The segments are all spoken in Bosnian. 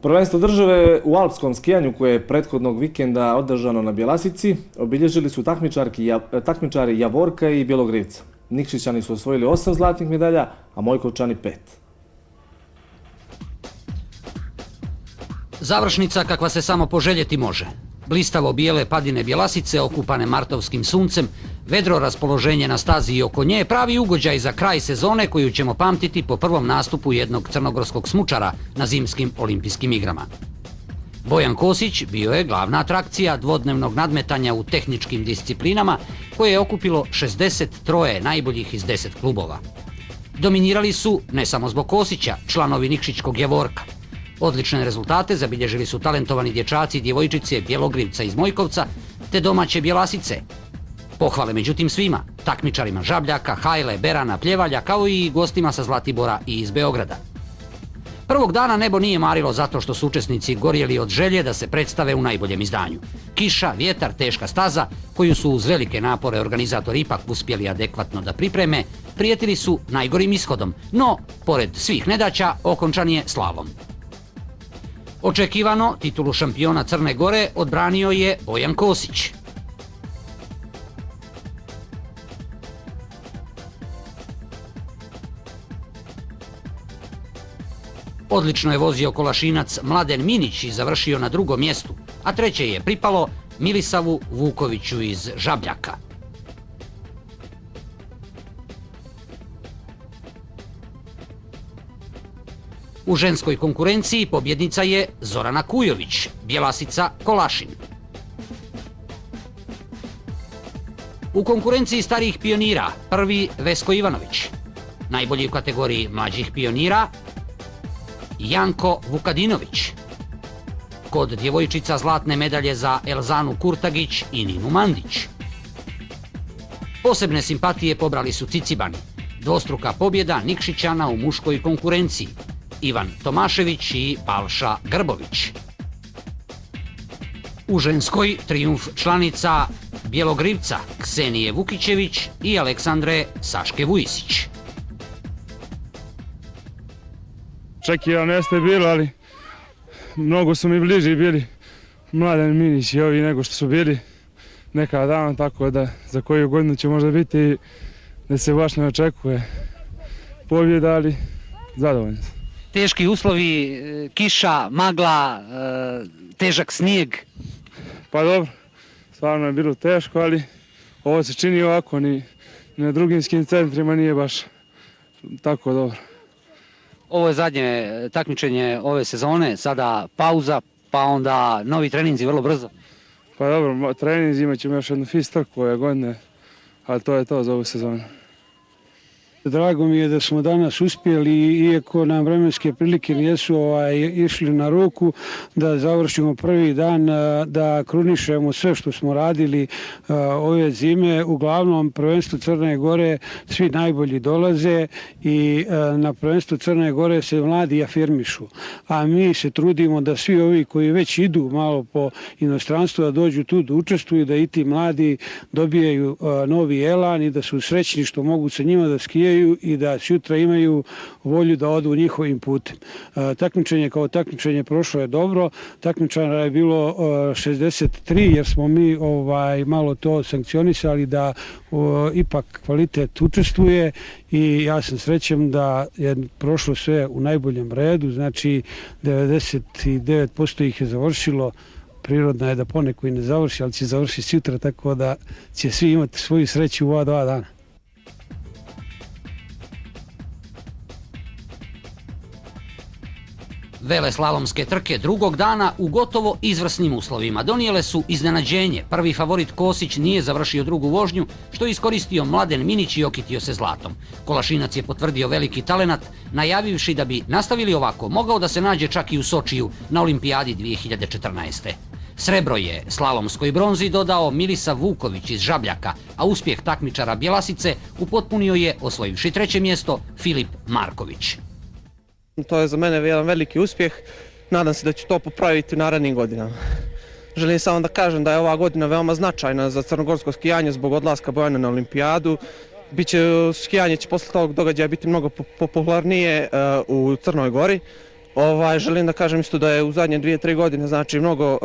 Prvenstvo države u alpskom skijanju koje je prethodnog vikenda održano na Bjelasici obilježili su takmičari Javorka i Bjelogrivca. Nikšićani su osvojili 8 zlatnih medalja, a Mojkovčani 5. Završnica kakva se samo poželjeti može. Blistavo bijele padine Bjelasice okupane martovskim suncem, vedro raspoloženje na stazi i oko nje pravi ugođaj za kraj sezone koju ćemo pamtiti po prvom nastupu jednog crnogorskog smučara na zimskim olimpijskim igrama. Bojan Kosić bio je glavna atrakcija dvodnevnog nadmetanja u tehničkim disciplinama koje je okupilo 63 najboljih iz 10 klubova. Dominirali su, ne samo zbog Kosića, članovi Nikšićkog Javorka. Odlične rezultate zabilježili su talentovani dječaci i djevojčice Bjelogrivca iz Mojkovca te domaće Bjelasice. Pohvale međutim svima, takmičarima Žabljaka, Hajle, Berana, Pljevalja kao i gostima sa Zlatibora i iz Beograda. Prvog dana nebo nije marilo zato što su učesnici gorjeli od želje da se predstave u najboljem izdanju. Kiša, vjetar, teška staza, koju su uz velike napore organizatori ipak uspjeli adekvatno da pripreme, prijetili su najgorim ishodom, no, pored svih nedaća, okončan je slalom. Očekivano, titulu šampiona Crne Gore odbranio je Bojan Kosić. Odlično je vozio Kolašinac Mladen Minić i završio na drugom mjestu, a treće je pripalo Milisavu Vukoviću iz Žabljaka. U ženskoj konkurenciji pobjednica je Zorana Kujović, Bjelasica Kolašin. U konkurenciji starijih pionira prvi Vesko Ivanović, najbolji u kategoriji mlađih pionira Janko Vukadinović. Kod djevojčica zlatne medalje za Elzanu Kurtagić i Ninu Mandić. Posebne simpatije pobrali su Cicibani, dvostruka pobjeda Nikšićana u muškoj konkurenciji, Ivan Tomašević i Balša Grbović. U ženskoj trijumf članica Bjelogrivca Ksenije Vukićević i Aleksandre Saške Vujisić. Očekivano jeste bilo, ali mnogo su mi bliži bili Mladen Minić i ovi nego što su bili nekada davno, tako da za koju godinu će možda biti da se baš ne očekuje pobjeda, ali zadovoljni sam. Teški uslovi, kiša, magla, težak snijeg. Pa dobro, stvarno je bilo teško, ali ovo se čini ovako, ni na drugim skim centrima nije baš tako dobro. Ovo je zadnje takmičenje ove sezone, sada pauza, pa onda novi treninzi vrlo brzo. Pa dobro, treninzi imat ćemo još jednu FIS trku ove godine, ali to je to za ovu sezonu. Drago mi je da smo danas uspjeli, iako nam vremenske prilike nisu išli na ruku, da završimo prvi dan, da krunišemo sve što smo radili ove zime. Uglavnom, prvenstvo Crne Gore svi najbolji dolaze i na prvenstvo Crne Gore se mladi afirmišu. A mi se trudimo da svi ovi koji već idu malo po inostranstvu da dođu tu da učestvuju, da i ti mladi dobijaju novi elan i da su srećni što mogu sa njima da skijaju i da sutra imaju volju da odu njihovim putem. Takmičenje kao takmičenje prošlo je dobro, takmičara je bilo 63 jer smo mi malo to sankcionisali da ipak kvalitet učestvuje i ja sam srećan da je prošlo sve u najboljem redu, znači 99% ih je završilo. Prirodno je da poneko i ne završi, ali će završiti sutra, tako da će svi imati svoju sreću u ova 2 dana. Veleslalomske trke drugog dana u gotovo izvrsnim uslovima donijele su iznenađenje. Prvi favorit Kosić nije završio drugu vožnju, što je iskoristio Mladen Minić i okitio se zlatom. Kolašinac je potvrdio veliki talenat, najavivši da bi nastavili ovako mogao da se nađe čak i u Sočiju na olimpijadi 2014. Srebro je slalomskoj bronzi dodao Milisa Vuković iz Žabljaka, a uspjeh takmičara Bjelasice upotpunio je, osvojivši 3. mjesto, Filip Marković. To je za mene jedan veliki uspjeh, nadam se da ću to popraviti u narednim godinama. Želim samo da kažem da je ova godina veoma značajna za crnogorsko skijanje zbog odlaska Bojana na olimpijadu. Skijanje će posle tog događaja biti mnogo popularnije u Crnoj Gori Želim da kažem isto da je u zadnje 2-3 godine znači mnogo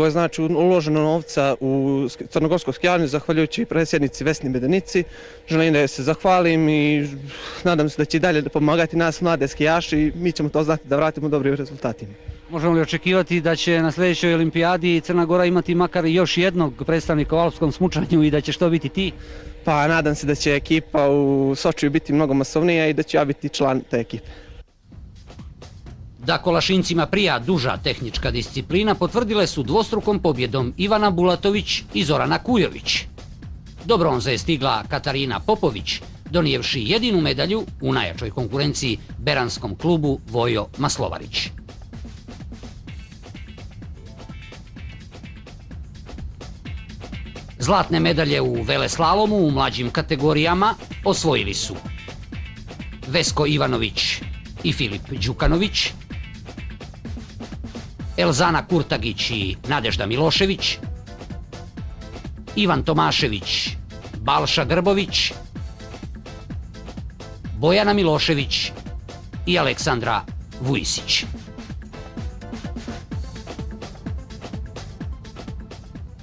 je znači uloženo novca u crnogorsko skijanje zahvaljujući predsjednici Vesni Medenici. Želim da je se zahvalim i nadam se da će i dalje pomagati nas mlade skijaši i mi ćemo to znati da vratimo dobrim rezultatima. Možemo li očekivati da će na sljedećoj olimpijadi Crna Gora imati makar još jednog predstavnika u alpskom smučanju i da ćeš to biti ti? Pa nadam se da će ekipa u Sočiju biti mnogo masovnija i da ću ja biti član te ekipe. Da Kolašincima prija duža tehnička disciplina potvrdile su dvostrukom pobjedom Ivana Bulatović i Zorana Kujović. Do bronze je stigla Katarina Popović, donijevši jedinu medalju u najjačoj konkurenciji beranskom klubu Vojo Maslovarić. Zlatne medalje u veleslalomu u mlađim kategorijama osvojili su Vesko Ivanović i Filip Đukanović, Elzana Kurtagić i Nadežda Milošević, Ivan Tomašević, Balša Grbović, Bojana Milošević i Aleksandra Vujisić.